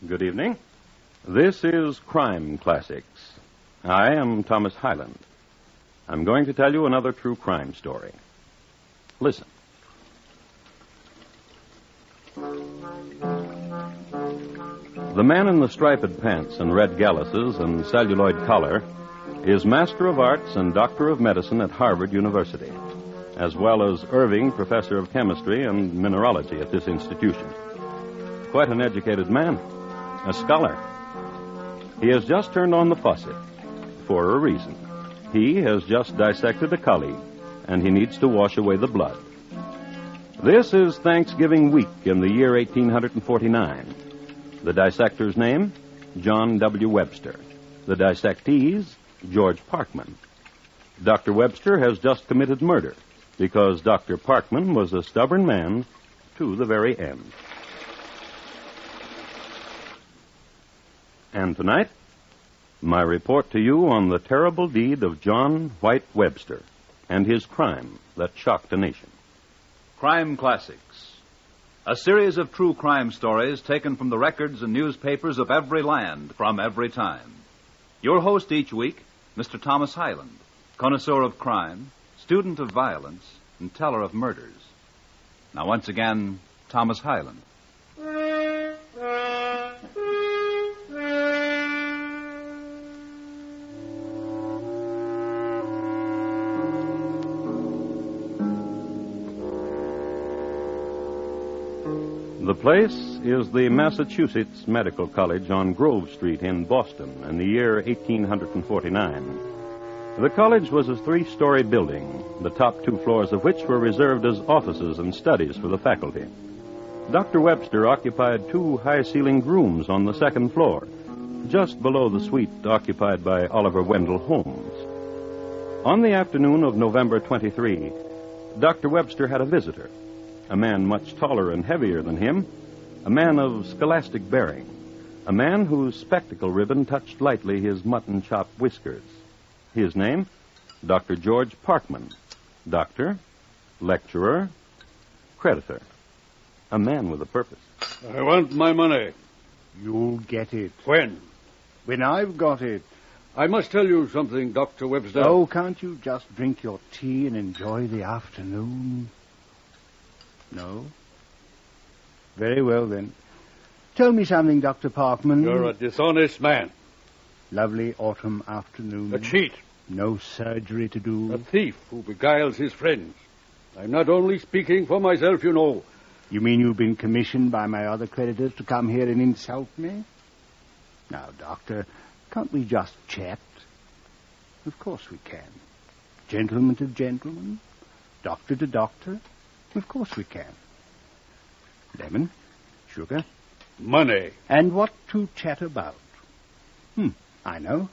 Good evening. This is Crime Classics. I am Thomas Hyland. I'm going to tell you another true crime story. Listen. The man in the striped pants and red galluses and celluloid collar is Master of Arts and Doctor of Medicine at Harvard University, as well as Irving Professor of Chemistry and Mineralogy at this institution. Quite an educated man, a scholar. He has just turned on the faucet for a reason. He has just dissected a colleague, and he needs to wash away the blood. This is Thanksgiving week in the year 1849. The dissector's name, John W. Webster. The dissectees, George Parkman. Dr. Webster has just committed murder because Dr. Parkman was a stubborn man to the very end. And tonight, my report to you on the terrible deed of John White Webster and his crime that shocked a nation. Crime Classics, a series of true crime stories taken from the records and newspapers of every land from every time. Your host each week, Mr. Thomas Hyland, connoisseur of crime, student of violence, and teller of murders. Now, once again, Thomas Hyland. The place is the Massachusetts Medical College on Grove Street in Boston in the year 1849. The college was a three-story building, the top two floors of which were reserved as offices and studies for the faculty. Dr. Webster occupied two high-ceilinged rooms on the second floor, just below the suite occupied by Oliver Wendell Holmes. On the afternoon of November 23, Dr. Webster had a visitor. A man much taller and heavier than him, a man of scholastic bearing, a man whose spectacle ribbon touched lightly his mutton-chop whiskers. His name, Dr. George Parkman. Doctor, lecturer, creditor. A man with a purpose. I want my money. You'll get it. When? When I've got it. I must tell you something, Dr. Webster. Oh, can't you just drink your tea and enjoy the afternoon? No? Very well, then. Tell me something, Dr. Parkman. You're a dishonest man. Lovely autumn afternoon. A cheat. No surgery to do. A thief who beguiles his friends. I'm not only speaking for myself, you know. You mean you've been commissioned by my other creditors to come here and insult me? Now, Doctor, can't we just chat? Of course we can. Gentleman to gentleman. Doctor to doctor. Of course we can. Lemon, sugar. Money. And what to chat about? I know.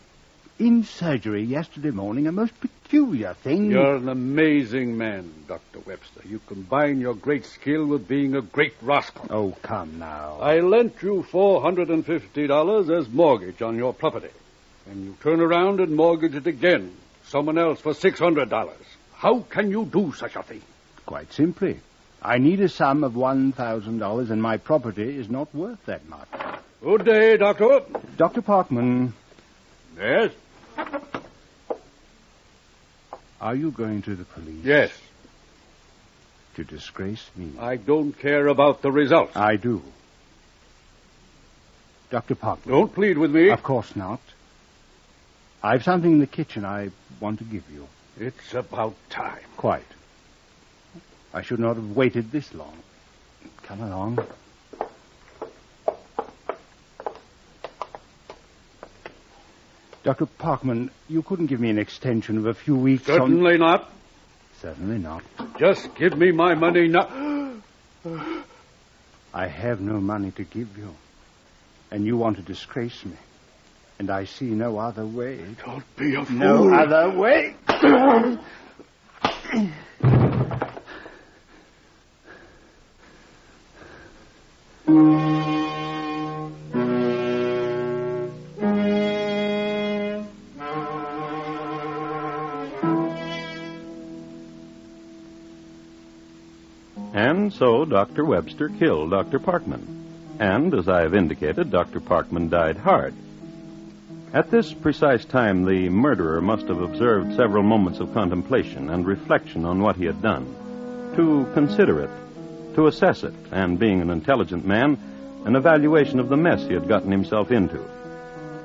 In surgery yesterday morning, a most peculiar thing. You're an amazing man, Dr. Webster. You combine your great skill with being a great rascal. Oh, come now. I lent you $450 as mortgage on your property. And you turn around and mortgage it again. Someone else for $600. How can you do such a thing? Quite simply. I need a sum of $1,000, and my property is not worth that much. Good day, Doctor. Dr. Parkman. Yes? Are you going to the police? Yes. To disgrace me? I don't care about the results. I do. Dr. Parkman. Don't plead with me. Of course not. I've something in the kitchen I want to give you. It's about time. Quite. I should not have waited this long. Come along. Dr. Parkman, you couldn't give me an extension of a few weeks. Certainly not. Certainly not. Just give me my money now. I have no money to give you. And you want to disgrace me. And I see no other way. Don't be a fool. No other way. And so Dr. Webster killed Dr. Parkman. And, as I have indicated, Dr. Parkman died hard. At this precise time, the murderer must have observed several moments of contemplation and reflection on what he had done, to consider it, to assess it, and, being an intelligent man, an evaluation of the mess he had gotten himself into.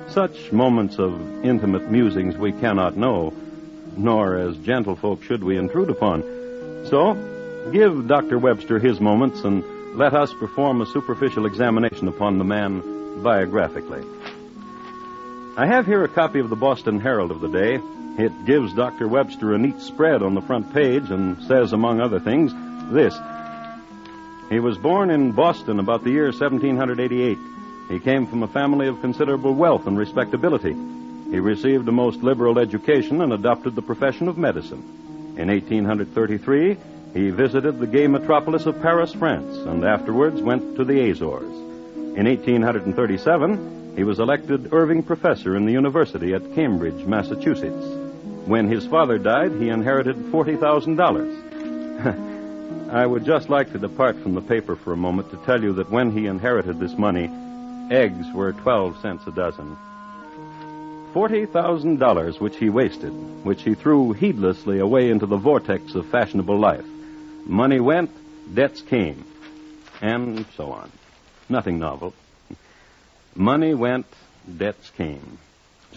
Such moments of intimate musings we cannot know, nor as gentlefolk should we intrude upon. So, give Dr. Webster his moments, and let us perform a superficial examination upon the man biographically. I have here a copy of the Boston Herald of the day. It gives Dr. Webster a neat spread on the front page and says, among other things, this: he was born in Boston about the year 1788. He came from a family of considerable wealth and respectability. He received a most liberal education and adopted the profession of medicine. In 1833, he visited the gay metropolis of Paris, France, and afterwards went to the Azores. In 1837, he was elected Irving Professor in the University at Cambridge, Massachusetts. When his father died, he inherited $40,000. I would just like to depart from the paper for a moment to tell you that when he inherited this money, eggs were 12 cents a dozen. $40,000 which he wasted, which he threw heedlessly away into the vortex of fashionable life. Money went, debts came, and so on. Nothing novel. Money went, debts came.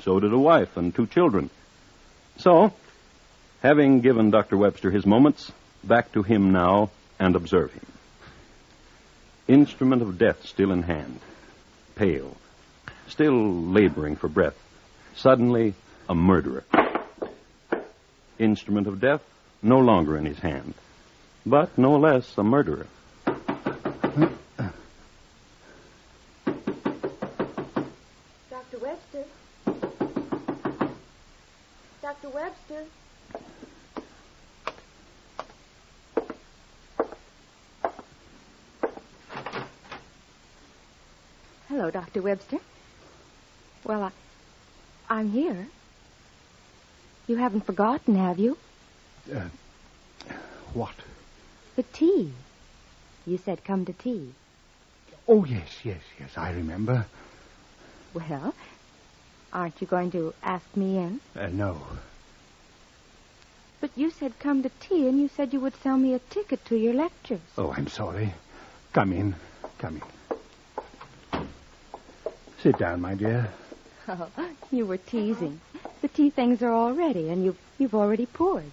So did a wife and 2 children. So, having given Dr. Webster his moments, back to him now and observe him. Instrument of death still in hand, pale, still laboring for breath. Suddenly, a murderer. Instrument of death no longer in his hand, but no less a murderer. Dr. Webster? Dr. Webster? Hello, Dr. Webster. Well, I'm here. You haven't forgotten, have you? What? The tea. You said come to tea. Oh, yes, I remember. Well, aren't you going to ask me in? No. But you said come to tea, and you said you would sell me a ticket to your lectures. Oh, I'm sorry. Come in. Sit down, my dear. Oh, you were teasing. The tea things are all ready, and you've already poured.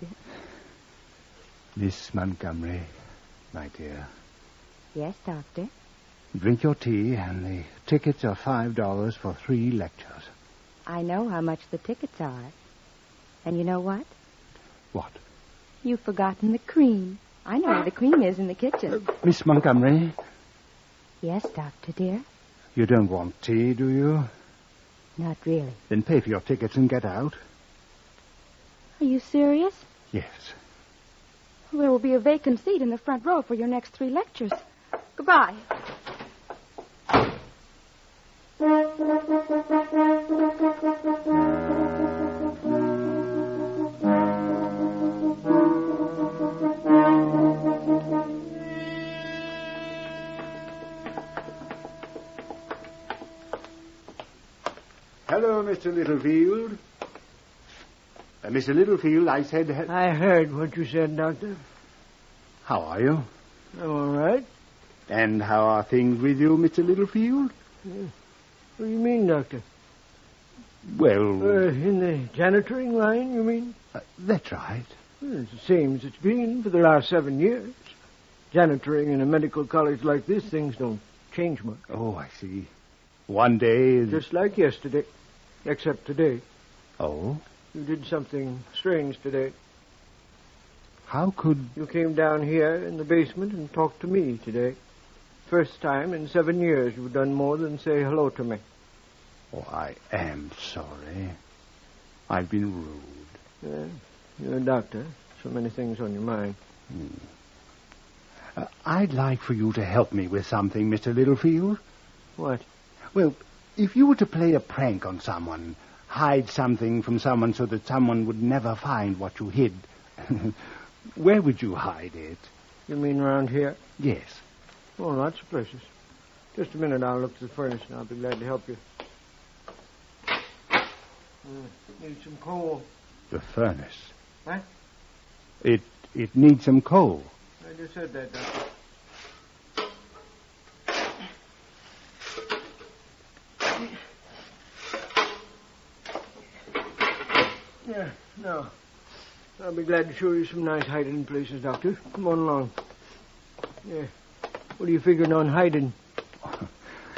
Miss Montgomery, my dear. Yes, Doctor. Drink your tea, and the tickets are $5 for 3 lectures. I know how much the tickets are. And you know what? What? You've forgotten the cream. I know where the cream is in the kitchen. Miss Montgomery? Yes, Doctor, dear? You don't want tea, do you? Not really. Then pay for your tickets and get out. Are you serious? Yes. There will be a vacant seat in the front row for your next 3 lectures. Goodbye. Hello, Mr. Littlefield. Mr. Littlefield, I said... I heard what you said, Doctor. How are you? I'm all right. And how are things with you, Mr. Littlefield? What do you mean, Doctor? Well... in the janitoring line, you mean? That's right. Well, it's the same as it's been for the last 7 years. Janitoring in a medical college like this, things don't change much. Oh, I see. One day... Just like yesterday, except today. Oh? You did something strange today. How could... You came down here in the basement and talked to me today. First time in 7 years you've done more than say hello to me. Oh, I am sorry. I've been rude. Yeah, you're a doctor. So many things on your mind. I'd like for you to help me with something, Mr. Littlefield. What? Well, if you were to play a prank on someone, hide something from someone so that someone would never find what you hid, where would you hide it? You mean around here? Yes. Oh, lots of places. Just a minute, I'll look to the furnace and I'll be glad to help you. Need some coal. The furnace? What? It needs some coal. I just said that, Doctor. Yeah, no. I'll be glad to show you some nice hiding places, Doctor. Come on along. Yeah. What are you figuring on hiding?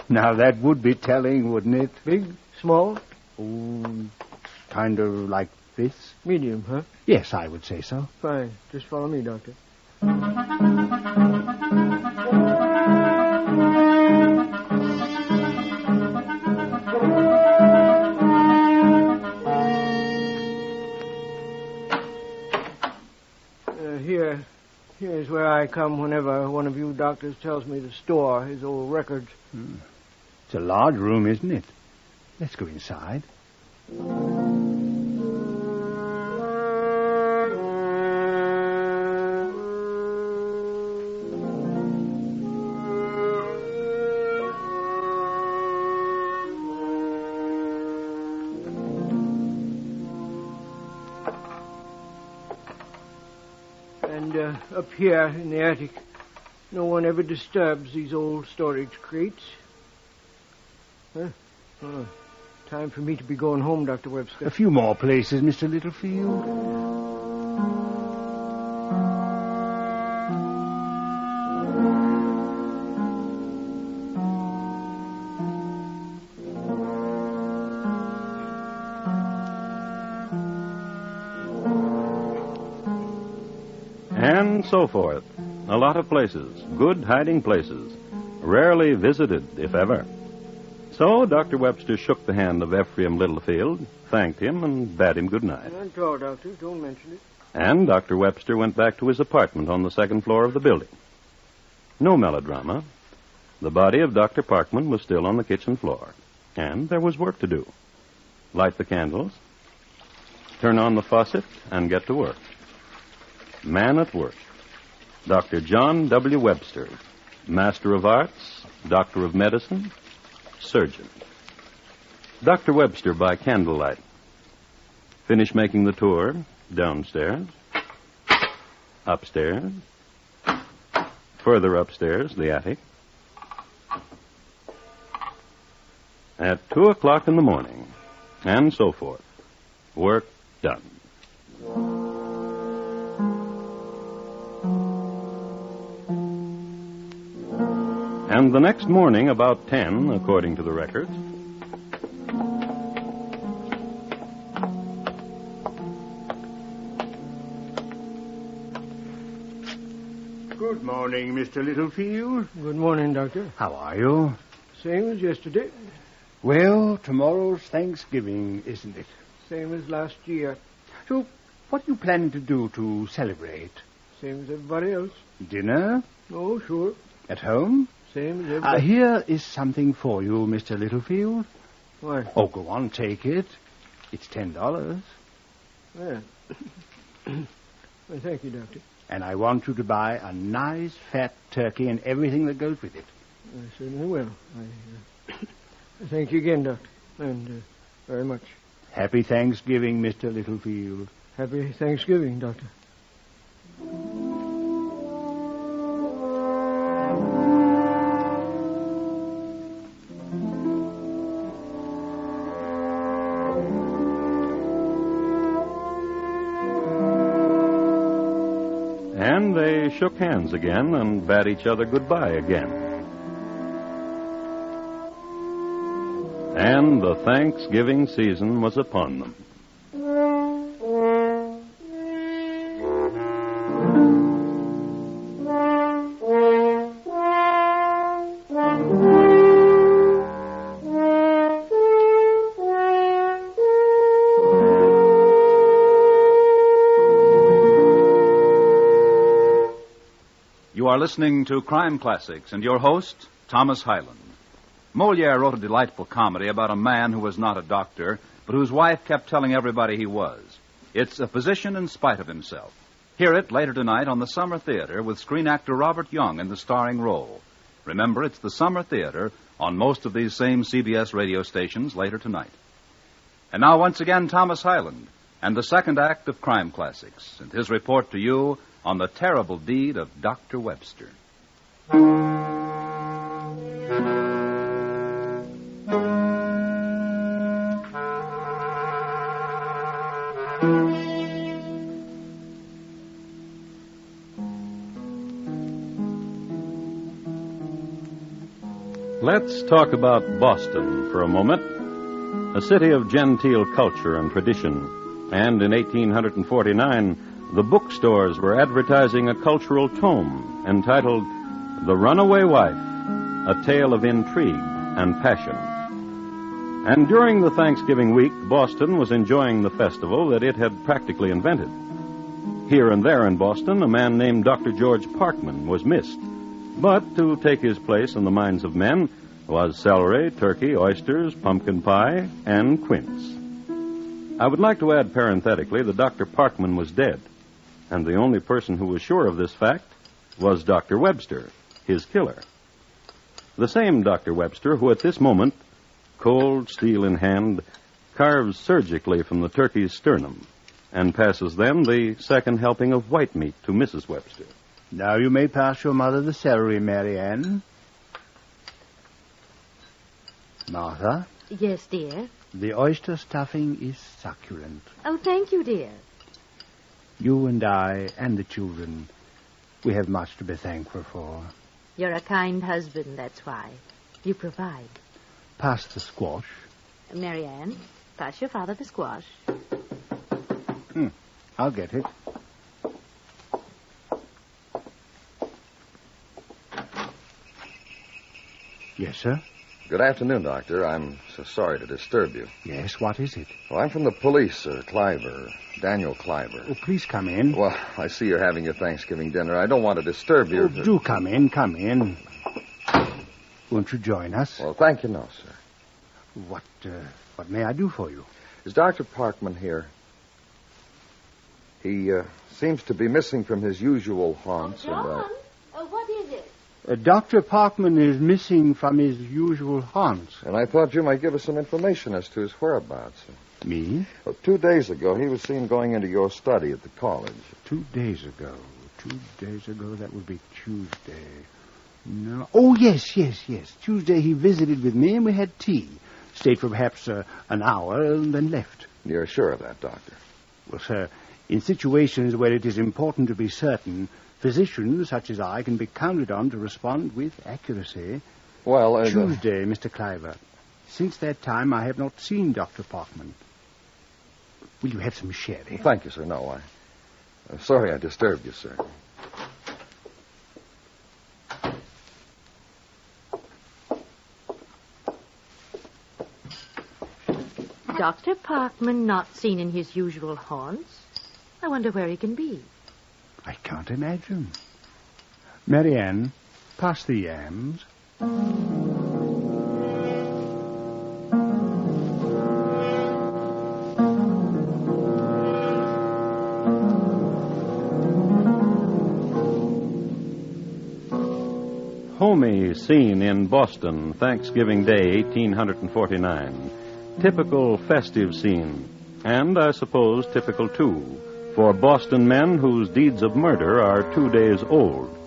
Now, that would be telling, wouldn't it? Big? Small? Oh, kind of like this? Medium, huh? Yes, I would say so. Fine. Just follow me, Doctor. Here's where I come whenever one of you doctors tells me to store his old records. It's a large room, isn't it? Let's go inside. And up here in the attic, no one ever disturbs these old storage crates. Huh? Oh, time for me to be going home, Dr. Webster. A few more places, Mr. Littlefield. And so forth. A lot of places, good hiding places, rarely visited, if ever. So Dr. Webster shook the hand of Ephraim Littlefield, thanked him, and bade him good night. That's all, Doctor. Don't mention it. And Dr. Webster went back to his apartment on the second floor of the building. No melodrama. The body of Dr. Parkman was still on the kitchen floor, and there was work to do. Light the candles, turn on the faucet, and get to work. Man at work. Dr. John W. Webster, Master of Arts, Doctor of Medicine, Surgeon. Dr. Webster by candlelight. Finish making the tour, downstairs, upstairs, further upstairs, the attic. At 2 o'clock in the morning, and so forth. Work done. And the next morning, about 10, according to the records. Good morning, Mr. Littlefield. Good morning, Doctor. How are you? Same as yesterday. Well, tomorrow's Thanksgiving, isn't it? Same as last year. So, what are you planning to do to celebrate? Same as everybody else. Dinner? Oh, sure. At home? Same as everybody. Here is something for you, Mr. Littlefield. What? Oh, go on, take it. It's $10. Yeah. Well, thank you, Doctor. And I want you to buy a nice fat turkey and everything that goes with it. I certainly will. I thank you again, Doctor. And very much. Happy Thanksgiving, Mr. Littlefield. Happy Thanksgiving, Doctor. And they shook hands again and bade each other goodbye again. And the Thanksgiving season was upon them. You are listening to Crime Classics and your host, Thomas Hyland. Molière wrote a delightful comedy about a man who was not a doctor, but whose wife kept telling everybody he was. It's a physician in spite of himself. Hear it later tonight on the Summer Theater with screen actor Robert Young in the starring role. Remember, it's the Summer Theater on most of these same CBS radio stations later tonight. And now, once again, Thomas Hyland and the second act of Crime Classics and his report to you on the terrible deed of Dr. Webster. Let's talk about Boston for a moment, a city of genteel culture and tradition. And in 1849, the bookstores were advertising a cultural tome entitled The Runaway Wife, A Tale of Intrigue and Passion. And during the Thanksgiving week, Boston was enjoying the festival that it had practically invented. Here and there in Boston, a man named Dr. George Parkman was missed. But to take his place in the minds of men was celery, turkey, oysters, pumpkin pie, and quince. I would like to add parenthetically that Dr. Parkman was dead, and the only person who was sure of this fact was Dr. Webster, his killer. The same Dr. Webster who at this moment, cold steel in hand, carves surgically from the turkey's sternum and passes them the second helping of white meat to Mrs. Webster. Now you may pass your mother the celery, Mary Ann. Martha? Yes, dear. The oyster stuffing is succulent. Oh, thank you, dear. You and I and the children, we have much to be thankful for. You're a kind husband, that's why. You provide. Pass the squash. Mary Ann, pass your father the squash. I'll get it. Yes, sir? Good afternoon, Doctor. I'm so sorry to disturb you. Yes, what is it? Well, I'm from the police, Sir Cliver, Daniel Cliver. Oh, please come in. Well, I see you're having your Thanksgiving dinner. I don't want to disturb you. Oh, do come in, come in. Won't you join us? Well, thank you, no, sir. What may I do for you? Is Dr. Parkman here? He seems to be missing from his usual haunts. John, what is it? Dr. Parkman is missing from his usual haunts. And I thought you might give us some information as to his whereabouts. Me? Well, 2 days ago, he was seen going into your study at the college. 2 days ago. 2 days ago, that would be Tuesday. No. Oh, yes. Tuesday he visited with me and we had tea. Stayed for perhaps an hour and then left. You're sure of that, Doctor? Well, sir, in situations where it is important to be certain, physicians such as I can be counted on to respond with accuracy. Well, Tuesday, Mr. Cliver. Since that time, I have not seen Dr. Parkman. Will you have some sherry? Thank you, sir. No, I'm sorry I disturbed you, sir. Dr. Parkman not seen in his usual haunts? I wonder where he can be. I can't imagine. Mary Ann, pass the yams. Homey scene in Boston, Thanksgiving Day, 1849. Typical festive scene, and I suppose typical, too, for Boston men whose deeds of murder are 2 days old.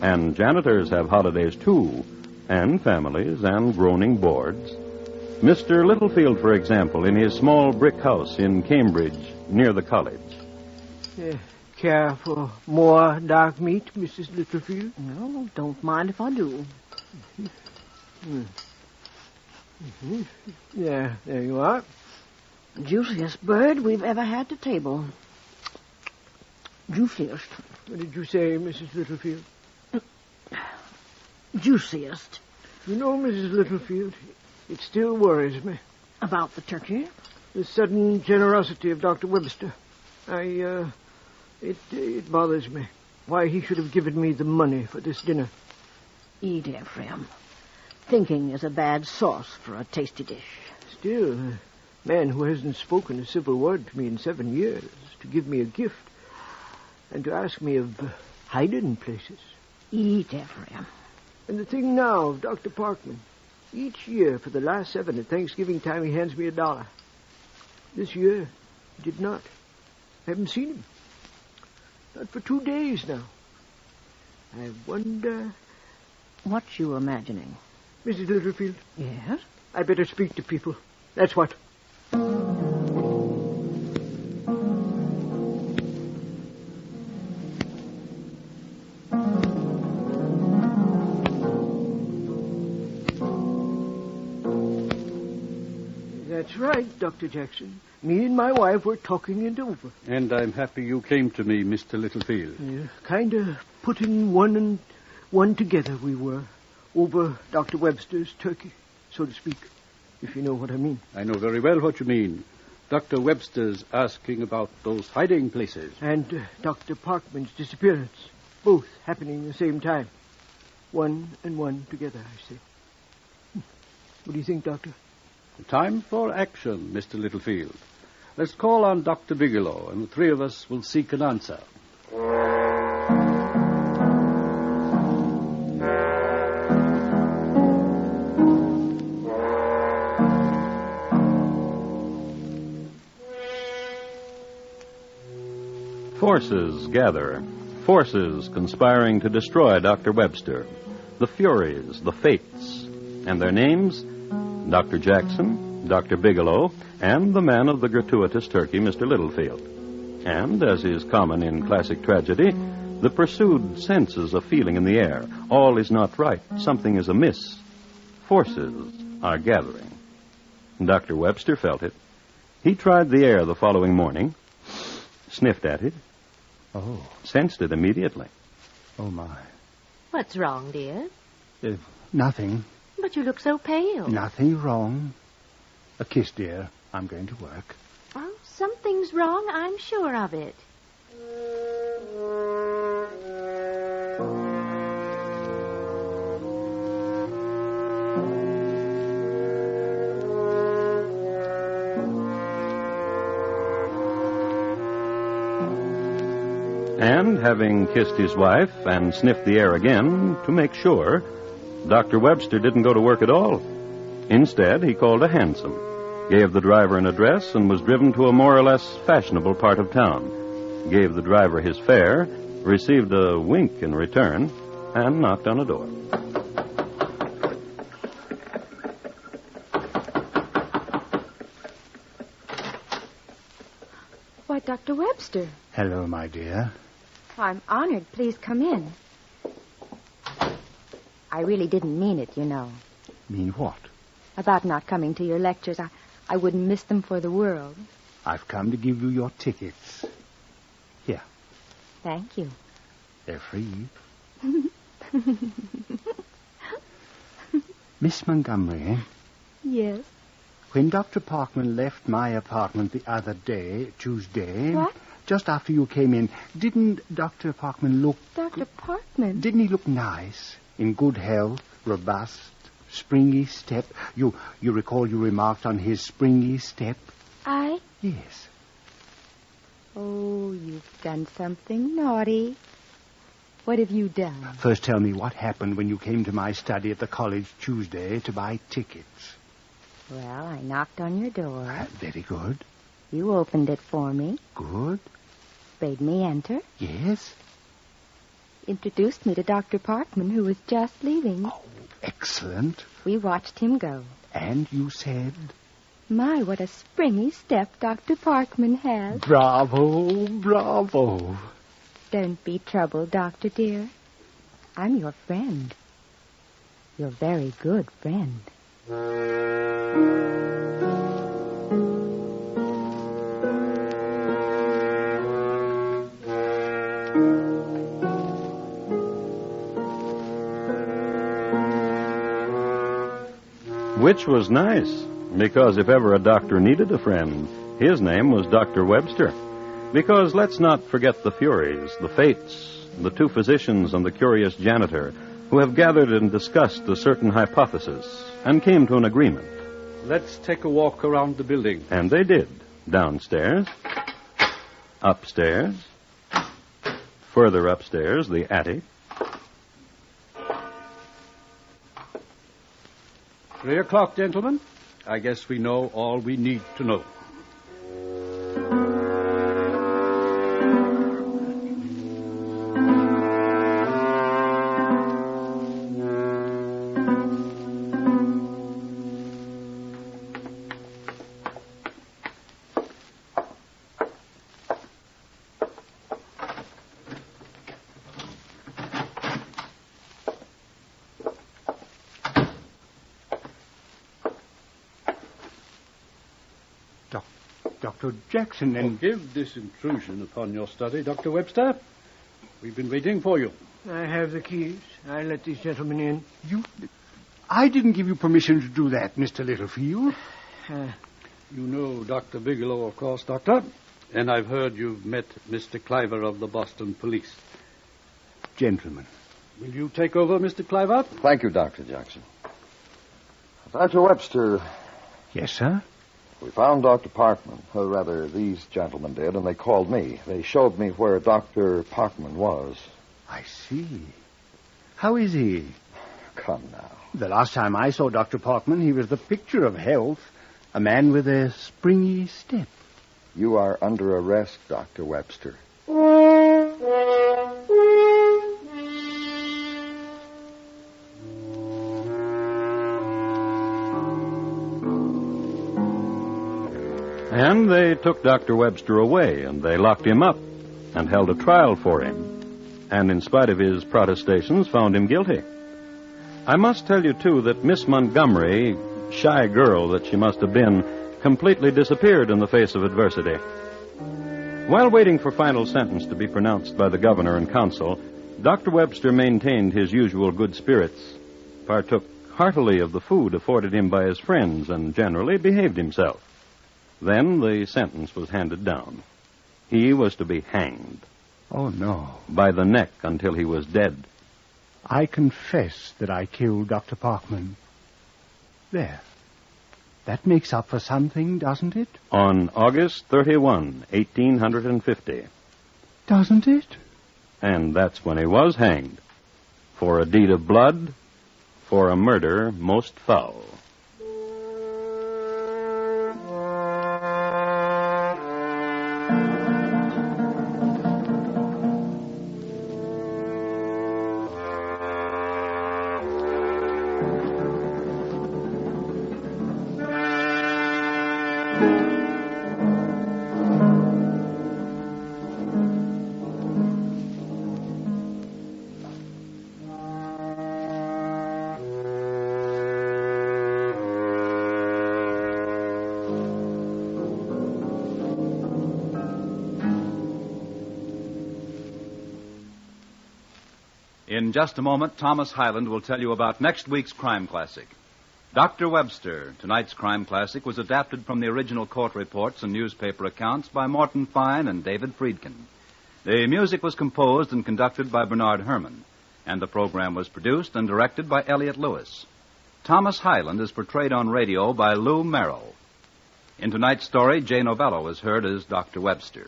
And janitors have holidays, too, and families and groaning boards. Mr. Littlefield, for example, in his small brick house in Cambridge, near the college. Care for more dark meat, Mrs. Littlefield? No, don't mind if I do. Yeah, there you are. Juiciest bird we've ever had to table. Juiciest. What did you say, Mrs. Littlefield? Juiciest. You know, Mrs. Littlefield, it still worries me. About the turkey? The sudden generosity of Dr. Webster. It bothers me. Why he should have given me the money for this dinner. Eat, Ephraim. Thinking is a bad sauce for a tasty dish. Still, a man who hasn't spoken a civil word to me in 7 years, to give me a gift, and to ask me of hiding places. Eat, Ephraim. And the thing now of Dr. Parkman. Each year for the last 7 at Thanksgiving time he hands me $1. This year he did not. I haven't seen him. Not for 2 days now. I wonder... What you imagining? Mrs. Littlefield? Yes? I better speak to people. That's what. That's right, Dr. Jackson. Me and my wife were talking it over. And I'm happy you came to me, Mr. Littlefield. Kind of putting one and one together we were. Over Dr. Webster's turkey, so to speak, if you know what I mean. I know very well what you mean. Dr. Webster's asking about those hiding places. And Dr. Parkman's disappearance. Both happening at the same time. One and one together, I say. What do you think, Doctor? Time for action, Mr. Littlefield. Let's call on Dr. Bigelow, and the 3 of us will seek an answer. Forces gather. Forces conspiring to destroy Dr. Webster. The Furies, the Fates. And their names? Dr. Jackson, Dr. Bigelow, and the man of the gratuitous turkey, Mr. Littlefield. And, as is common in classic tragedy, the pursued senses a feeling in the air. All is not right. Something is amiss. Forces are gathering. Dr. Webster felt it. He tried the air the following morning, sniffed at it, sensed it immediately. Oh, my. What's wrong, dear? Nothing. But you look so pale. Nothing wrong. A kiss, dear. I'm going to work. Oh, something's wrong. I'm sure of it. And, having kissed his wife and sniffed the air again to make sure, Dr. Webster didn't go to work at all. Instead, he called a hansom, gave the driver an address, and was driven to a more or less fashionable part of town. Gave the driver his fare, received a wink in return, and knocked on a door. Why, Dr. Webster. Hello, my dear. I'm honored. Please come in. I really didn't mean it, you know. Mean what? About not coming to your lectures. I wouldn't miss them for the world. I've come to give you your tickets. Here. Thank you. They're free. Miss Montgomery. Yes? When Dr. Parkman left my apartment the other day, Tuesday... What? Just after you came in, didn't Dr. Parkman look... Dr. Parkman? Didn't he look nice? In good health, robust, springy step? You recall you remarked on his springy step? I? Yes. Oh, you've done something naughty. What have you done? First tell me what happened when you came to my study at the college Tuesday to buy tickets. Well, I knocked on your door. Very good. You opened it for me. Good. Bade me enter. Yes. Introduced me to Dr. Parkman, who was just leaving. Oh, excellent. We watched him go. And you said? My, what a springy step Dr. Parkman has. Bravo, bravo. Don't be troubled, Doctor dear. I'm your friend. Your very good friend. Which was nice, because if ever a doctor needed a friend, his name was Dr. Webster. Because let's not forget the Furies, the Fates, the 2 physicians and the curious janitor, who have gathered and discussed a certain hypothesis and came to an agreement. Let's take a walk around the building. And they did. Downstairs, upstairs, further upstairs, the attic, 3:00, gentlemen. I guess we know all we need to know. Dr. Jackson, and... Forgive this intrusion upon your study, Dr. Webster. We've been waiting for you. I have the keys. I let these gentlemen in. I didn't give you permission to do that, Mr. Littlefield. You know Dr. Bigelow, of course, Doctor. And I've heard you've met Mr. Cliver of the Boston Police. Gentlemen. Will you take over, Mr. Cliver? Thank you, Dr. Jackson. Dr. Webster. Yes, sir? We found Dr. Parkman, or rather, these gentlemen did, and they called me. They showed me where Dr. Parkman was. I see. How is he? Come now. The last time I saw Dr. Parkman, he was the picture of health, a man with a springy step. You are under arrest, Dr. Webster. And they took Dr. Webster away, and they locked him up and held a trial for him, and in spite of his protestations, found him guilty. I must tell you, too, that Miss Montgomery, shy girl that she must have been, completely disappeared in the face of adversity. While waiting for final sentence to be pronounced by the governor and council, Dr. Webster maintained his usual good spirits, partook heartily of the food afforded him by his friends, and generally behaved himself. Then the sentence was handed down. He was to be hanged. Oh, no. By the neck until he was dead. I confess that I killed Dr. Parkman. There. That makes up for something, doesn't it? On August 31, 1850. Doesn't it? And that's when he was hanged. For a deed of blood, for a murder most foul. In just a moment, Thomas Hyland will tell you about next week's crime classic. Dr. Webster, tonight's crime classic, was adapted from the original court reports and newspaper accounts by Morton Fine and David Friedkin. The music was composed and conducted by Bernard Herrmann, and the program was produced and directed by Elliott Lewis. Thomas Hyland is portrayed on radio by Lou Merrill. In tonight's story, Jay Novello is heard as Dr. Webster.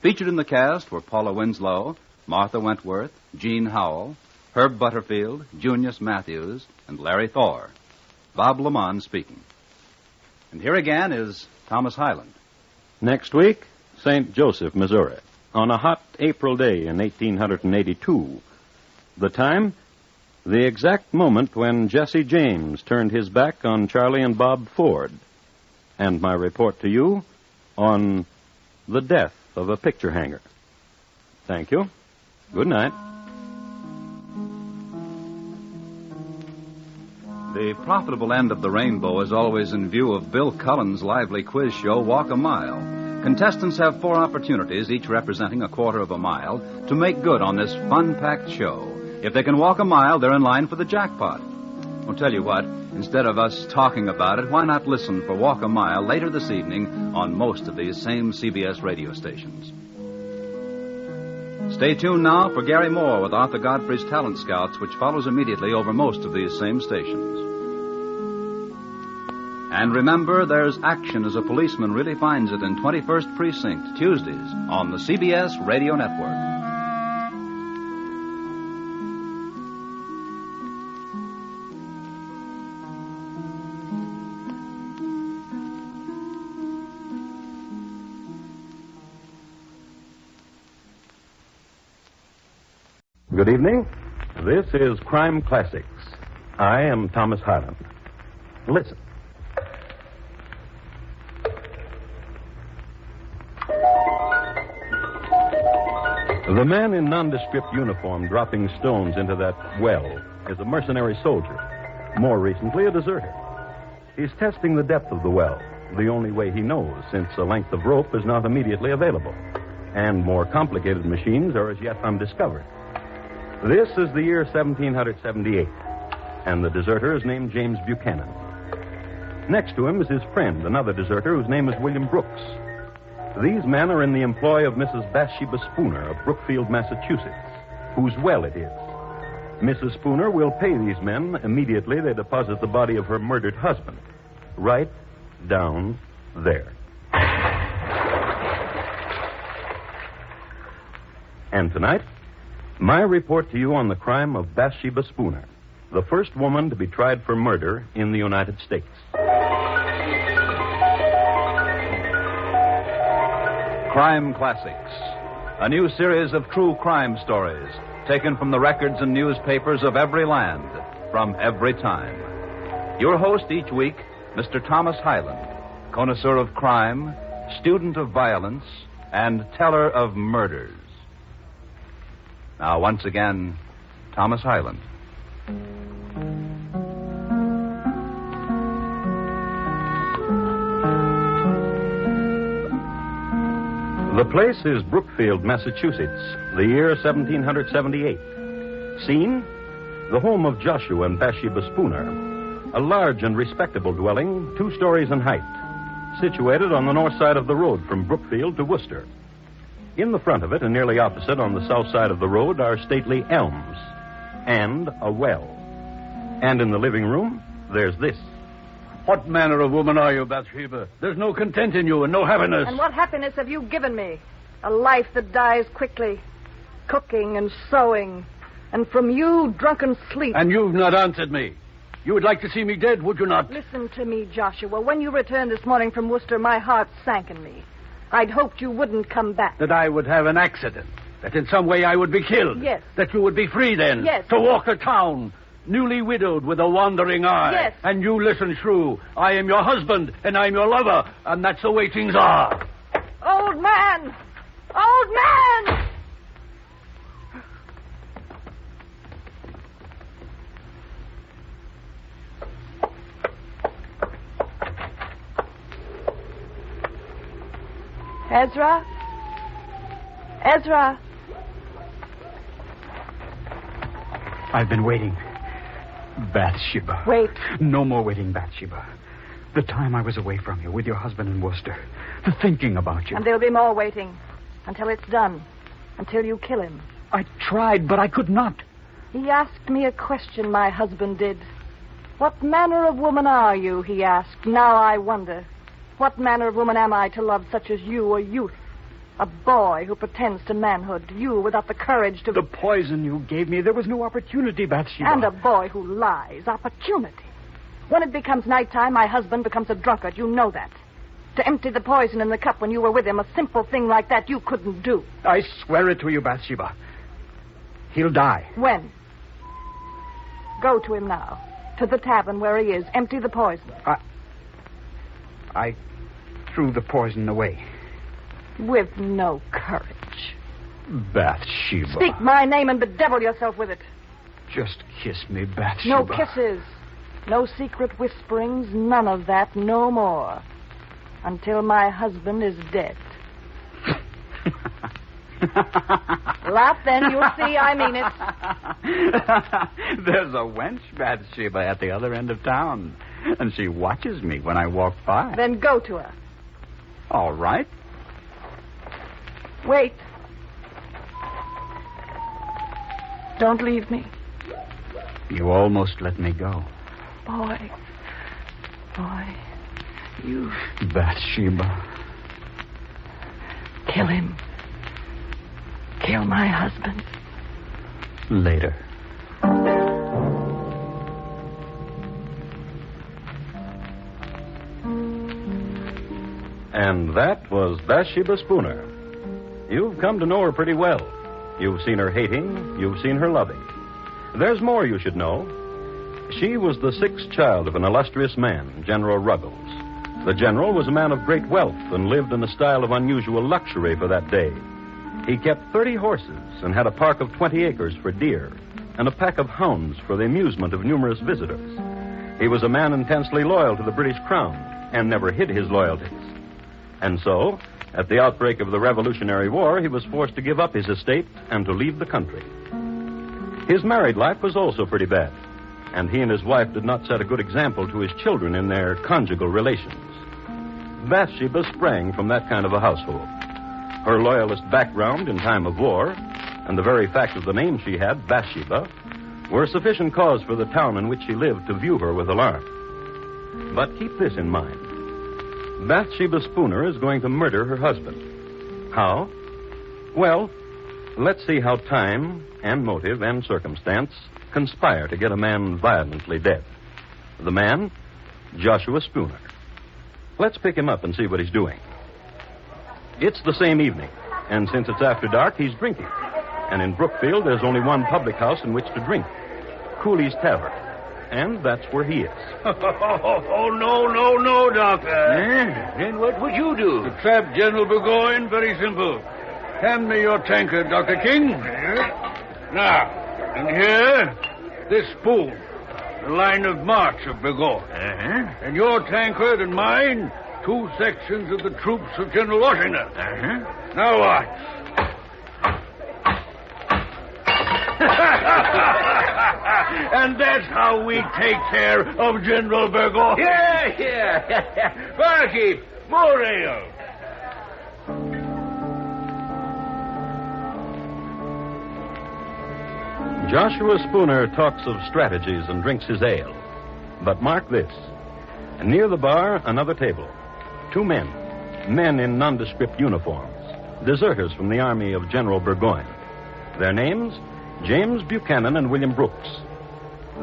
Featured in the cast were Paula Winslow, Martha Wentworth, Jean Howell, Herb Butterfield, Junius Matthews, and Larry Thor. Bob Lamont speaking. And here again is Thomas Hyland. Next week, St. Joseph, Missouri, on a hot April day in 1882. The time, the exact moment when Jesse James turned his back on Charlie and Bob Ford. And my report to you on the death of a picture hanger. Thank you. Good night. The profitable end of the rainbow is always in view of Bill Cullen's lively quiz show, Walk a Mile. Contestants have 4 opportunities, each representing a quarter of a mile, to make good on this fun-packed show. If they can walk a mile, they're in line for the jackpot. I'll tell you what, instead of us talking about it, why not listen for Walk a Mile later this evening on most of these same CBS radio stations? Stay tuned now for Gary Moore with Arthur Godfrey's Talent Scouts, which follows immediately over most of these same stations. And remember, there's action as a policeman really finds it in 21st Precinct, Tuesdays on the CBS Radio Network. Good evening. This is Crime Classics. I am Thomas Hyland. Listen. The man in nondescript uniform dropping stones into that well is a mercenary soldier, more recently a deserter. He's testing the depth of the well, the only way he knows, since a length of rope is not immediately available, and more complicated machines are as yet undiscovered. This is the year 1778, and the deserter is named James Buchanan. Next to him is his friend, another deserter whose name is William Brooks. These men are in the employ of Mrs. Bathsheba Spooner of Brookfield, Massachusetts, whose well it is. Mrs. Spooner will pay these men immediately they deposit the body of her murdered husband, right down there. And tonight, my report to you on the crime of Bathsheba Spooner, the first woman to be tried for murder in the United States. Crime Classics, a new series of true crime stories taken from the records and newspapers of every land, from every time. Your host each week, Mr. Thomas Hyland, connoisseur of crime, student of violence, and teller of murders. Now, once again, Thomas Hyland. The place is Brookfield, Massachusetts, the year 1778. Scene, the home of Joshua and Bathsheba Spooner, a large and respectable dwelling, 2 stories in height, situated on the north side of the road from Brookfield to Worcester. In the front of it, and nearly opposite on the south side of the road, are stately elms and a well. And in the living room, there's this. What manner of woman are you, Bathsheba? There's no content in you and no happiness. And what happiness have you given me? A life that dies quickly, cooking and sewing, and from you, drunken sleep. And you've not answered me. You would like to see me dead, would you not? Listen to me, Joshua. When you returned this morning from Worcester, my heart sank in me. I'd hoped you wouldn't come back. That I would have an accident. That in some way I would be killed. Yes. That you would be free then. Yes. To walk the town, newly widowed with a wandering eye. Yes. And you listen, Shrew. I am your husband, and I'm your lover, and that's the way things are. Old man! Old man! Ezra? Ezra? I've been waiting. Bathsheba. Wait. No more waiting, Bathsheba. The time I was away from you with your husband in Worcester. The thinking about you. And there'll be more waiting. Until it's done. Until you kill him. I tried, but I could not. He asked me a question, my husband did. What manner of woman are you, he asked. Now I wonder. What manner of woman am I to love such as you, a youth? A boy who pretends to manhood. You without the courage to... The poison you gave me, there was no opportunity, Bathsheba. And a boy who lies. Opportunity. When it becomes nighttime, my husband becomes a drunkard. You know that. To empty the poison in the cup when you were with him, a simple thing like that you couldn't do. I swear it to you, Bathsheba. He'll die. When? Go to him now. To the tavern where he is. Empty the poison. I threw the poison away. With no courage. Bathsheba. Speak my name and bedevil yourself with it. Just kiss me, Bathsheba. No kisses. No secret whisperings. None of that. No more. Until my husband is dead. Laugh then. You'll see I mean it. There's a wench, Bathsheba, at the other end of town. And she watches me when I walk by. Then go to her. All right. Wait. Don't leave me. You almost let me go. Boy, you... Bathsheba. Kill him. Kill my husband. Later. And that was Bathsheba Spooner. You've come to know her pretty well. You've seen her hating. You've seen her loving. There's more you should know. She was the sixth child of an illustrious man, General Ruggles. The general was a man of great wealth and lived in a style of unusual luxury for that day. He kept 30 horses and had a park of 20 acres for deer and a pack of hounds for the amusement of numerous visitors. He was a man intensely loyal to the British Crown and never hid his loyalties. And so, at the outbreak of the Revolutionary War, he was forced to give up his estate and to leave the country. His married life was also pretty bad, and he and his wife did not set a good example to his children in their conjugal relations. Bathsheba sprang from that kind of a household. Her loyalist background in time of war, and the very fact of the name she had, Bathsheba, were sufficient cause for the town in which she lived to view her with alarm. But keep this in mind. Bathsheba Spooner is going to murder her husband. How? Well, let's see how time and motive and circumstance conspire to get a man violently dead. The man, Joshua Spooner. Let's pick him up and see what he's doing. It's the same evening, and since it's after dark, he's drinking. And in Brookfield, there's only one public house in which to drink, Cooley's Tavern. And that's where he is. Oh, no, Doctor. Then what would you do? To trap General Burgoyne, very simple. Hand me your tankard, Dr. King. Now, and here, this spoon, the line of march of Burgoyne. And your tankard and mine, 2 sections of the troops of General Washington. Now watch. And that's how we take care of General Burgoyne. Yeah. Barkeep, more ale. Joshua Spooner talks of strategies and drinks his ale. But mark this. Near the bar, another table. 2 men in nondescript uniforms, deserters from the army of General Burgoyne. Their names, James Buchanan and William Brooks.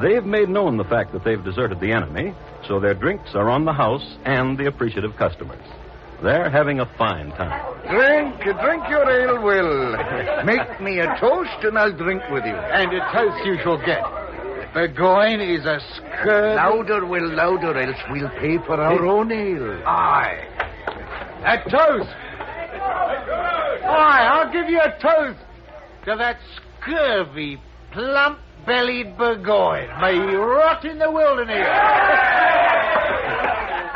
They've made known the fact that they've deserted the enemy, so their drinks are on the house and the appreciative customers. They're having a fine time. Drink your ale, Will. Make me a toast and I'll drink with you. And a toast you shall get. Burgoyne is a scurvy... Louder, Will, louder, else we'll pay for our own ale. Aye. A toast. Aye, I'll give you a toast to that scurvy, plump-bellied Burgoyne. May he rot in the wilderness.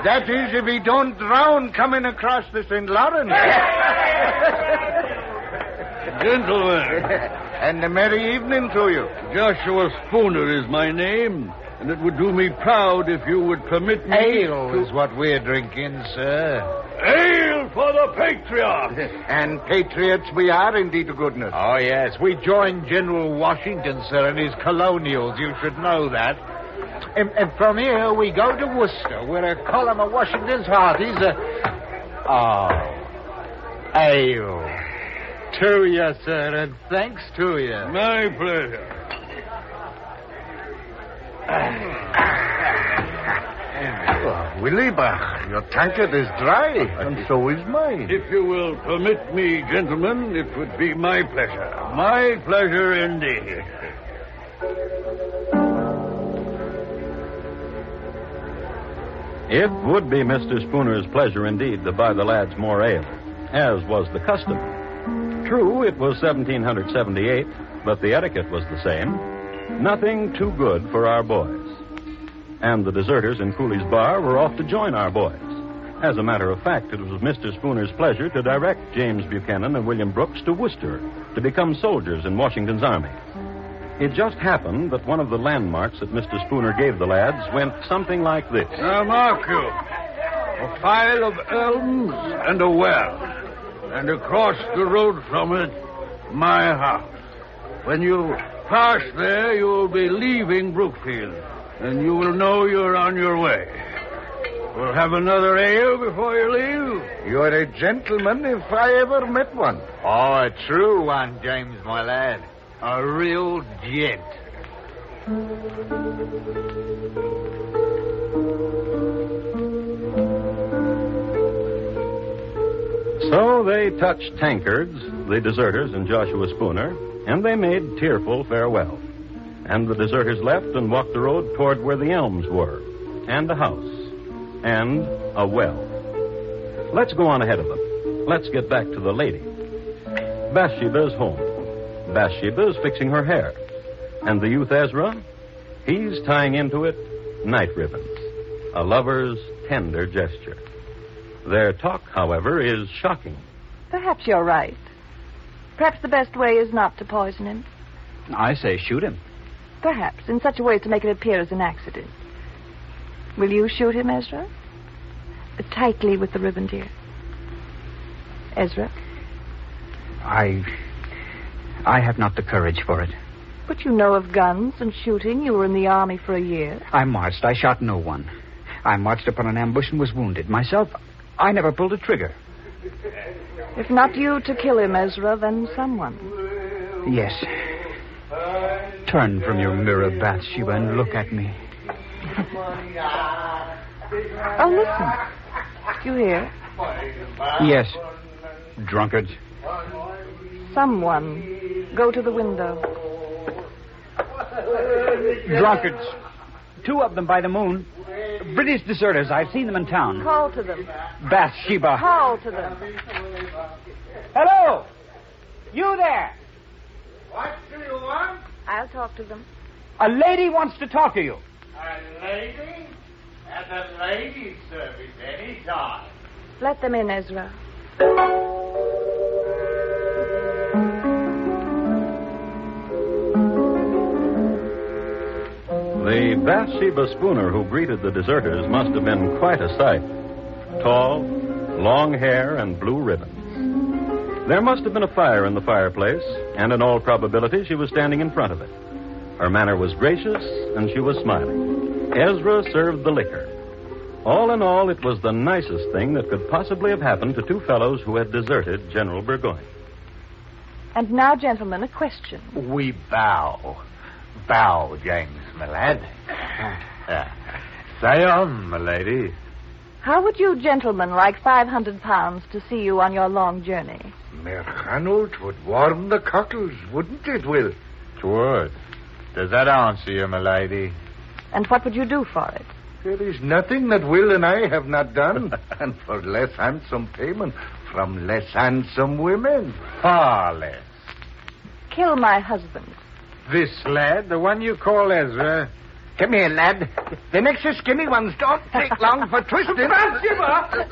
That is, if he don't drown coming across the St. Lawrence. Gentlemen. And a merry evening to you. Joshua Spooner is my name, and it would do me proud if you would permit me Ale is what we're drinking, sir. Ale for the patriot! And patriots we are, indeed, to goodness. Oh, yes. We joined General Washington, sir, and his colonials. You should know that. And from here, we go to Worcester, where a column of Washington's hearties ale. To you, sir, and thanks to you. My pleasure. Willie, your tankard is dry, and so is mine. If you will permit me, gentlemen, it would be my pleasure. My pleasure indeed. It would be Mr. Spooner's pleasure indeed to buy the lads more ale, as was the custom. True, it was 1778, but the etiquette was the same. Nothing too good for our boys. And the deserters in Cooley's bar were off to join our boys. As a matter of fact, it was Mr. Spooner's pleasure to direct James Buchanan and William Brooks to Worcester to become soldiers in Washington's army. It just happened that one of the landmarks that Mr. Spooner gave the lads went something like this. Now, mark you. A file of elms and a well. And across the road from it, my house. When you pass there, you'll be leaving Brookfield. And you will know you're on your way. We'll have another ale before you leave. You're a gentleman if I ever met one. Oh, a true one, James, my lad. A real gent. So they touched tankards, the deserters and Joshua Spooner, And they made tearful farewell. And the deserters left and walked the road toward where the elms were, and a house, and a well. Let's go on ahead of them. Let's get back to the lady. Bathsheba is home. Bathsheba is fixing her hair. And the youth Ezra, he's tying into it night ribbons, a lover's tender gesture. Their talk, however, is shocking. Perhaps you're right. Perhaps the best way is not to poison him. I say shoot him. Perhaps, in such a way as to make it appear as an accident. Will you shoot him, Ezra? Tightly with the ribbon, dear. Ezra? I have not the courage for it. But you know of guns and shooting. You were in the army for a year. I marched. I shot no one. I marched upon an ambush and was wounded. Myself, I never pulled a trigger. If not you to kill him, Ezra, then someone. Yes. Turn from your mirror, Bathsheba, and look at me. Oh, listen. Do you hear? Yes. Drunkards. Someone. Go to the window. Drunkards. 2 of them by the moon. British deserters. I've seen them in town. Call to them. Bathsheba. Call to them. Hello! You there! What do you want? I'll talk to them. A lady wants to talk to you. A lady? At the ladies' service any time. Let them in, Ezra. The Bathsheba Spooner who greeted the deserters must have been quite a sight. Tall, long hair, and blue ribbons. There must have been a fire in the fireplace, and in all probability she was standing in front of it. Her manner was gracious, and she was smiling. Ezra served the liquor. All in all, it was the nicest thing that could possibly have happened to 2 fellows who had deserted General Burgoyne. And now, gentlemen, a question. We bow. Bow, James, my lad. Say on, my lady. How would you gentlemen like £500 to see you on your long journey? Merchant, 'twould warm the cockles, wouldn't it, Will? 'Twould. Does that answer you, my lady? And what would you do for it? There is nothing that Will and I have not done, and for less handsome payment from less handsome women. Far less. Kill my husband. This lad, the one you call Ezra. Come here, lad. The next skinny ones don't take long for twisting.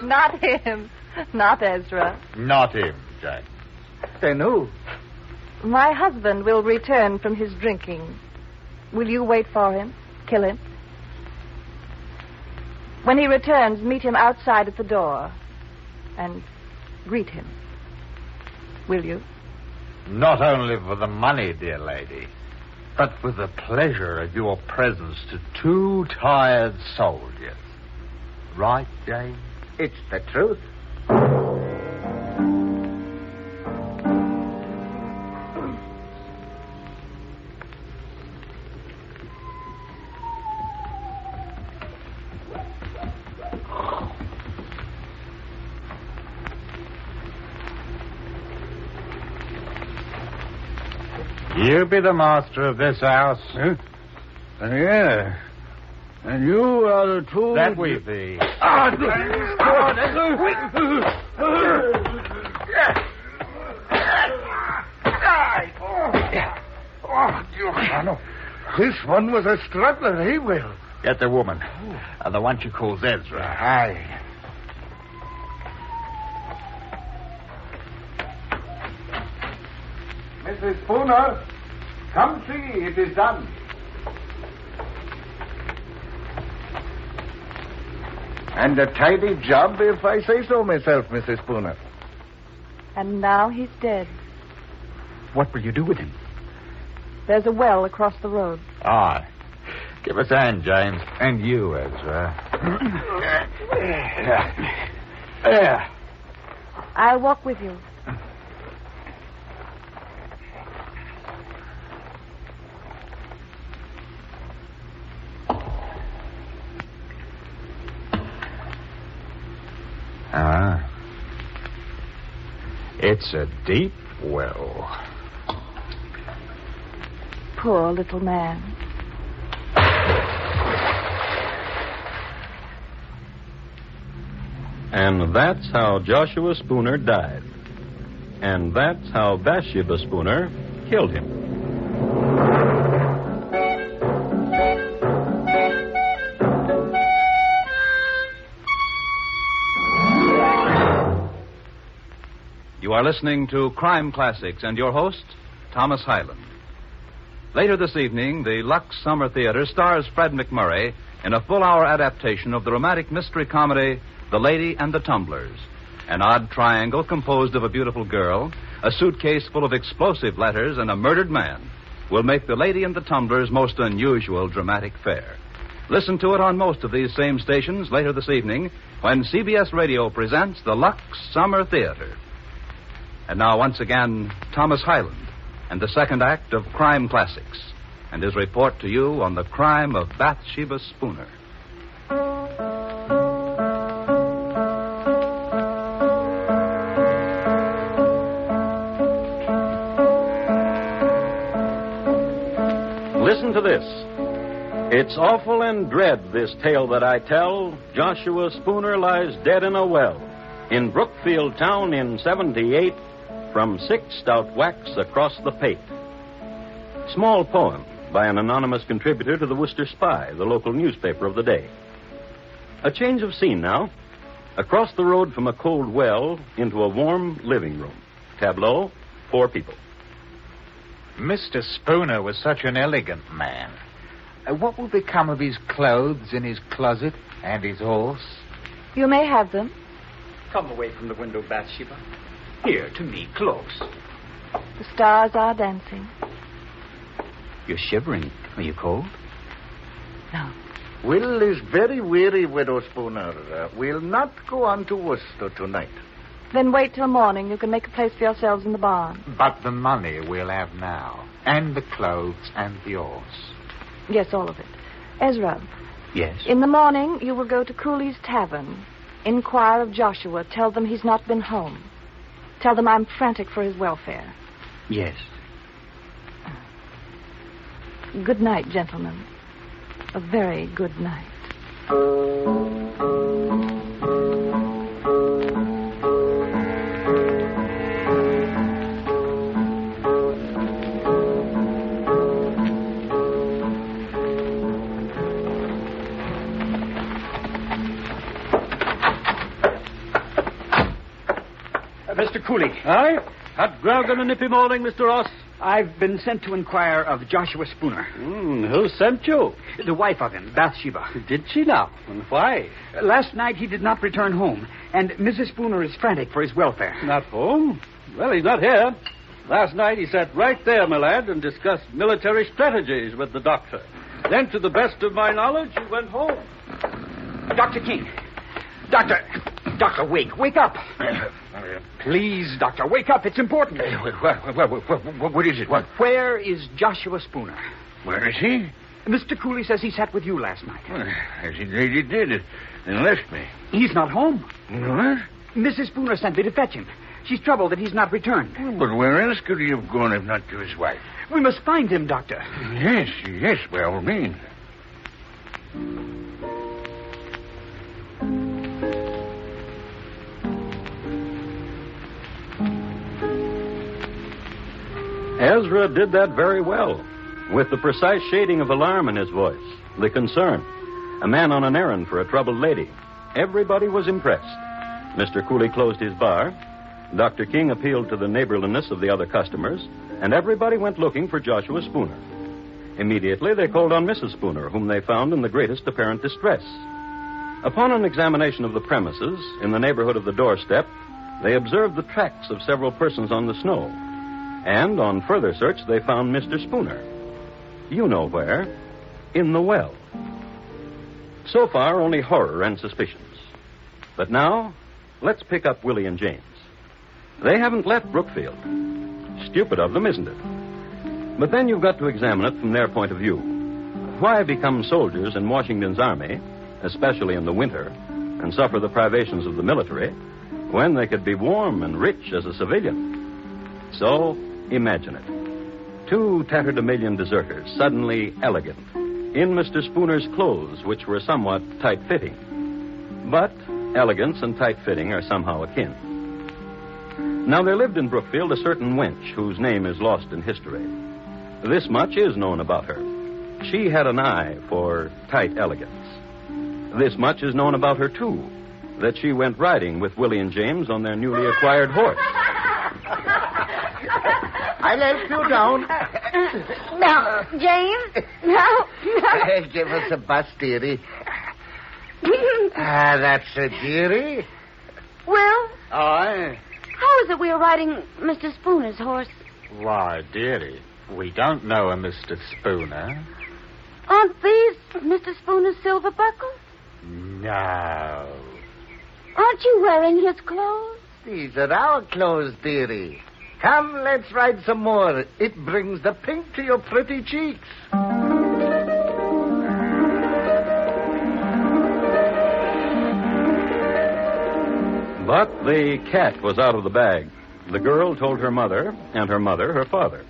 Not him. Not Ezra. Not him, Jack. Then who? My husband will return from his drinking. Will you wait for him? Kill him? When he returns, meet him outside at the door and greet him. Will you? Not only for the money, dear lady, but for the pleasure of your presence to 2 tired soldiers. Right, James? It's the truth. You be the master of this house. Huh? Yeah. And you are the 2... That we be. This one was a struggler, eh, Will? Get the woman. The one she calls Ezra. Aye. Mrs. Spooner, come see, it is done. And a tidy job, if I say so myself, Mrs. Spooner. And now he's dead. What will you do with him? There's a well across the road. Aye. Give us a hand, James. And you, Ezra. There. I'll walk with you. It's a deep well. Poor little man. And that's how Joshua Spooner died. And that's how Bathsheba Spooner killed him. You are listening to Crime Classics and your host, Thomas Hyland. Later this evening, the Lux Summer Theater stars Fred McMurray in a full-hour adaptation of the romantic mystery comedy The Lady and the Tumblers, an odd triangle composed of a beautiful girl, a suitcase full of explosive letters, and a murdered man will make The Lady and the Tumblers' most unusual dramatic fare. Listen to it on most of these same stations later this evening when CBS Radio presents the Lux Summer Theater. And now, once again, Thomas Hyland and the second act of Crime Classics and his report to you on the crime of Bathsheba Spooner. Listen to this. It's awful and dread, this tale that I tell. Joshua Spooner lies dead in a well in Brookfield town in 78 from 6 stout whacks across the pate. Small poem by an anonymous contributor to the Worcester Spy, the local newspaper of the day. A change of scene now. Across the road from a cold well into a warm living room. Tableau, 4 people. Mr. Spooner was such an elegant man. What will become of his clothes in his closet and his horse? You may have them. Come away from the window, Bathsheba. Here, to me, close. The stars are dancing. You're shivering. Are you cold? No. Will is very weary, Widow Spooner. We'll not go on to Worcester tonight. Then wait till morning. You can make a place for yourselves in the barn. But the money we'll have now, and the clothes and the horse. Yes, all of it. Ezra. Yes? In the morning, you will go to Cooley's Tavern. Inquire of Joshua. Tell them he's not been home. Tell them I'm frantic for his welfare. Yes. Good night, gentlemen. A very good night. Mr. Cooley. Aye? Hot grog on a nippy morning, Mr. Ross? I've been sent to inquire of Joshua Spooner. Who sent you? The wife of him, Bathsheba. Did she now? And why? Last night he did not return home, and Mrs. Spooner is frantic for his welfare. Not home? Well, he's not here. Last night he sat right there, my lad, and discussed military strategies with the doctor. Then, to the best of my knowledge, he went home. Dr. King. Doctor, wake up. Please, Doctor, wake up. It's important. What is it? What? Where is Joshua Spooner? Where is he? Mr. Cooley says he sat with you last night. As he did, and left me. He's not home. What? Mrs. Spooner sent me to fetch him. She's troubled that he's not returned. But where else could he have gone if not to his wife? We must find him, Doctor. Yes, by all means. Ezra did that very well, with the precise shading of alarm in his voice, the concern. A man on an errand for a troubled lady. Everybody was impressed. Mr. Cooley closed his bar. Dr. King appealed to the neighborliness of the other customers, and everybody went looking for Joshua Spooner. Immediately, they called on Mrs. Spooner, whom they found in the greatest apparent distress. Upon an examination of the premises, in the neighborhood of the doorstep, they observed the tracks of several persons on the snow. And on further search, they found Mr. Spooner. You know where. In the well. So far, only horror and suspicions. But now, let's pick up Willie and James. They haven't left Brookfield. Stupid of them, isn't it? But then you've got to examine it from their point of view. Why become soldiers in Washington's army, especially in the winter, and suffer the privations of the military, when they could be warm and rich as a civilian? So, imagine it. 2 tatterdemalion deserters, suddenly elegant, in Mr. Spooner's clothes, which were somewhat tight-fitting. But elegance and tight-fitting are somehow akin. Now, there lived in Brookfield a certain wench whose name is lost in history. This much is known about her. She had an eye for tight elegance. This much is known about her, too, that she went riding with Willie and James on their newly acquired horse. I'll help you down. Now, James. Now. Give us a bus, dearie. That's a dearie. Will? Aye. How is it we are riding Mr. Spooner's horse? Why, dearie, we don't know a Mr. Spooner. Aren't these Mr. Spooner's silver buckles? No. Aren't you wearing his clothes? These are our clothes, dearie. Come, let's ride some more. It brings the pink to your pretty cheeks. But the cat was out of the bag. The girl told her mother, and her mother her father.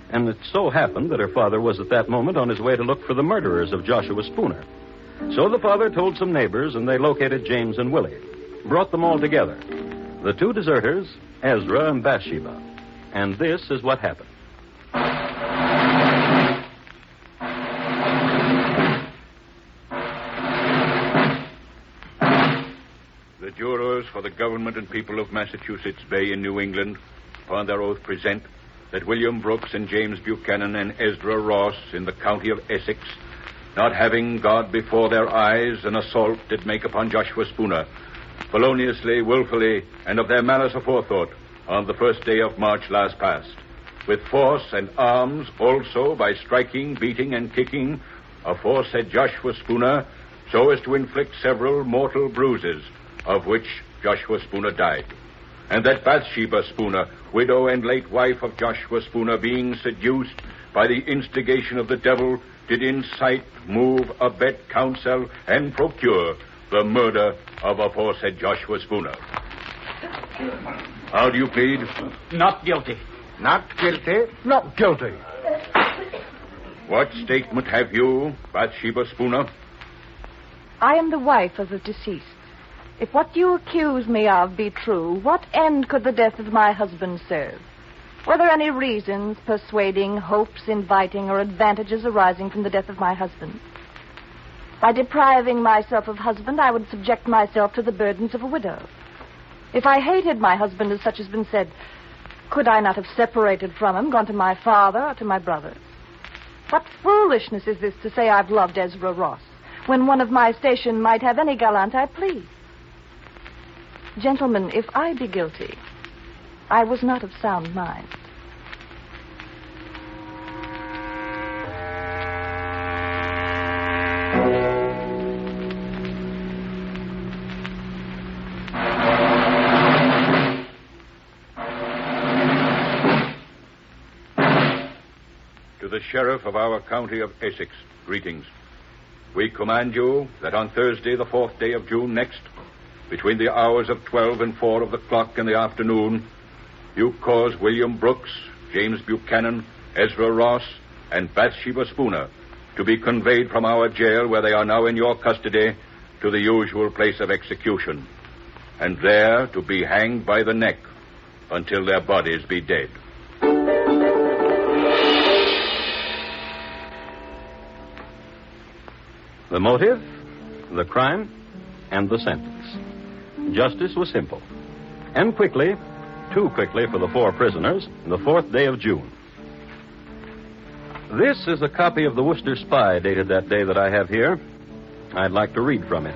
And it so happened that her father was at that moment on his way to look for the murderers of Joshua Spooner. So the father told some neighbors, and they located James and Willie. Brought them all together. The 2 deserters, Ezra and Bathsheba. And this is what happened. The jurors for the government and people of Massachusetts Bay in New England, upon their oath, present that William Brooks and James Buchanan and Ezra Ross in the county of Essex, not having God before their eyes, an assault did make upon Joshua Spooner, feloniously, willfully, and of their malice aforethought, on the 1st day of March last past, with force and arms also by striking, beating, and kicking aforesaid Joshua Spooner, so as to inflict several mortal bruises, of which Joshua Spooner died. And that Bathsheba Spooner, widow and late wife of Joshua Spooner, being seduced by the instigation of the devil, did incite, move, abet, counsel, and procure the murder of aforesaid Joshua Spooner. How do you plead? Not guilty. Not guilty? Not guilty. What statement have you, Bathsheba Spooner? I am the wife of the deceased. If what you accuse me of be true, what end could the death of my husband serve? Were there any reasons, persuading, hopes, inviting, or advantages arising from the death of my husband? By depriving myself of husband, I would subject myself to the burdens of a widow. If I hated my husband, as such has been said, could I not have separated from him, gone to my father or to my brothers? What foolishness is this to say I've loved Ezra Ross, when one of my station might have any gallant I please? Gentlemen, if I be guilty, I was not of sound mind. To the sheriff of our county of Essex, greetings. We command you that on Thursday, the 4th day of June next, between the hours of 12 and 4 of the clock in the afternoon, you cause William Brooks, James Buchanan, Ezra Ross, and Bathsheba Spooner to be conveyed from our jail, where they are now in your custody, to the usual place of execution, and there to be hanged by the neck until their bodies be dead. The motive, the crime, and the sentence. Justice was simple. And quickly, too quickly for the 4 prisoners, the 4th day of June. This is a copy of the Worcester Spy dated that day that I have here. I'd like to read from it.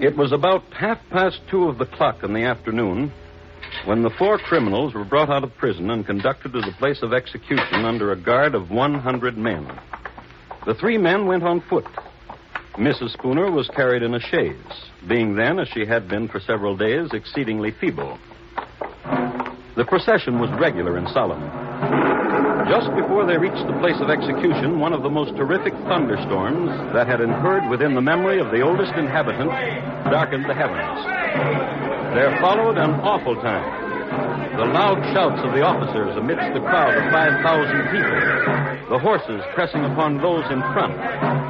It was about 2:30 of the clock in the afternoon when the 4 criminals were brought out of prison and conducted to the place of execution under a guard of 100 men. The 3 men went on foot. Mrs. Spooner was carried in a chaise, being then, as she had been for several days, exceedingly feeble. The procession was regular and solemn. Just before they reached the place of execution, one of the most terrific thunderstorms that had incurred within the memory of the oldest inhabitant darkened the heavens. There followed an awful time. The loud shouts of the officers amidst the crowd of 5,000 people. The horses pressing upon those in front.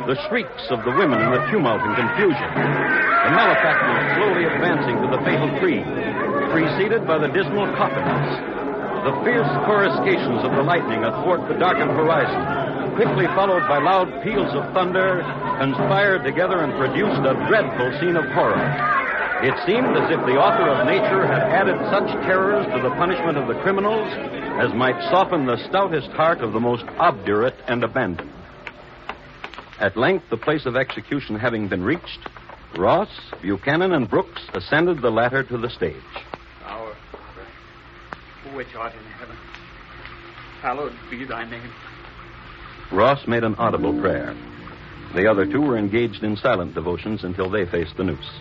The shrieks of the women in the tumult and confusion. The malefactors slowly advancing to the fatal tree, preceded by the dismal coffins. The fierce coruscations of the lightning athwart the darkened horizon, quickly followed by loud peals of thunder, conspired together and produced a dreadful scene of horror. It seemed as if the author of nature had added such terrors to the punishment of the criminals as might soften the stoutest heart of the most obdurate and abandoned. At length, the place of execution having been reached, Ross, Buchanan, and Brooks ascended the ladder to the stage. Our Father, which art in heaven, hallowed be thy name. Ross made an audible prayer. The other two were engaged in silent devotions until they faced the noose.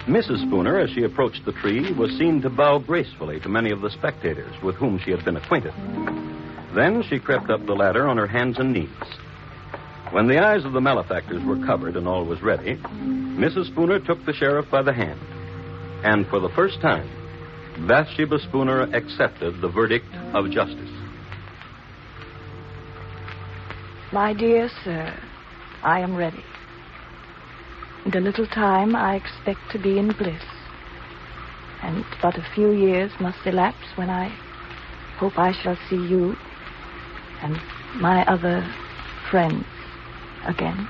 Mrs. Spooner, as she approached the tree, was seen to bow gracefully to many of the spectators with whom she had been acquainted. Then she crept up the ladder on her hands and knees. When the eyes of the malefactors were covered and all was ready, Mrs. Spooner took the sheriff by the hand. And for the first time, Bathsheba Spooner accepted the verdict of justice. My dear sir, I am ready. In a little time, I expect to be in bliss. And but a few years must elapse when I hope I shall see you and my other friends again.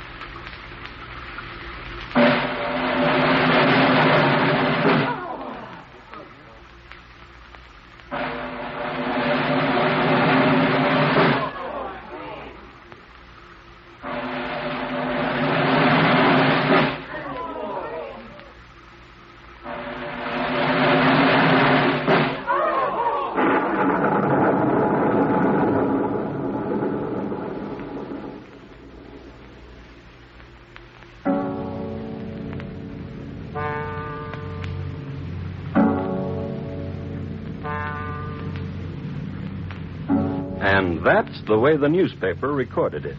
And that's the way the newspaper recorded it.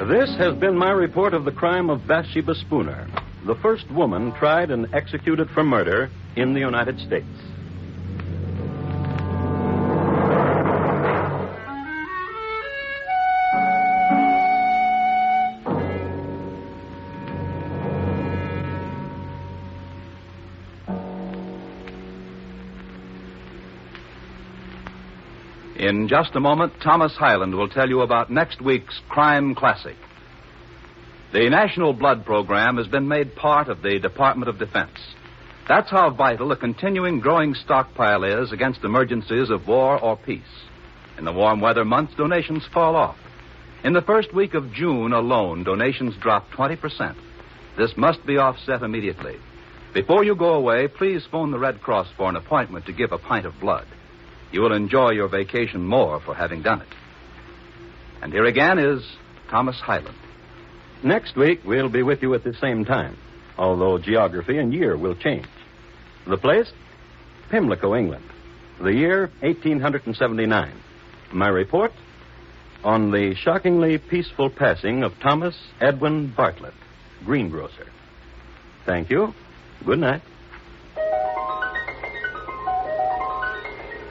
This has been my report of the crime of Bathsheba Spooner, the first woman tried and executed for murder in the United States. In just a moment, Thomas Hyland will tell you about next week's Crime Classic. The National Blood Program has been made part of the Department of Defense. That's how vital a continuing growing stockpile is against emergencies of war or peace. In the warm weather months, donations fall off. In the first week of June alone, donations drop 20%. This must be offset immediately. Before you go away, please phone the Red Cross for an appointment to give a pint of blood. You will enjoy your vacation more for having done it. And here again is Thomas Hyland. Next week, we'll be with you at the same time, although geography and year will change. The place? Pimlico, England. The year, 1879. My report? On the shockingly peaceful passing of Thomas Edwin Bartlett, greengrocer. Thank you. Good night.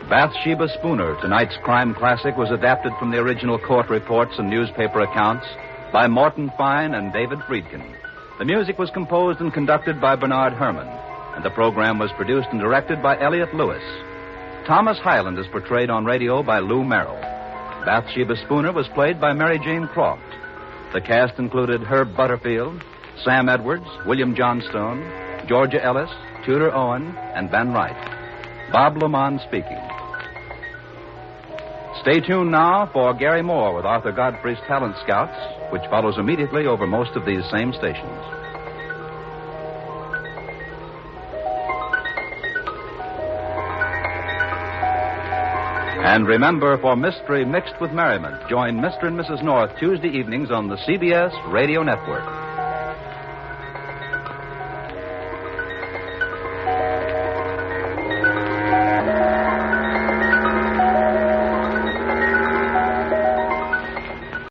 Bathsheba Spooner, tonight's crime classic, was adapted from the original court reports and newspaper accounts by Morton Fine and David Friedkin. The music was composed and conducted by Bernard Herrmann, and the program was produced and directed by Elliott Lewis. Thomas Hyland is portrayed on radio by Lou Merrill. Bathsheba Spooner was played by Mary Jane Croft. The cast included Herb Butterfield, Sam Edwards, William Johnstone, Georgia Ellis, Tudor Owen, and Ben Wright. Bob Lamont speaking. Stay tuned now for Gary Moore with Arthur Godfrey's Talent Scouts, which follows immediately over most of these same stations. And remember, for mystery mixed with merriment, join Mr. and Mrs. North Tuesday evenings on the CBS Radio Network.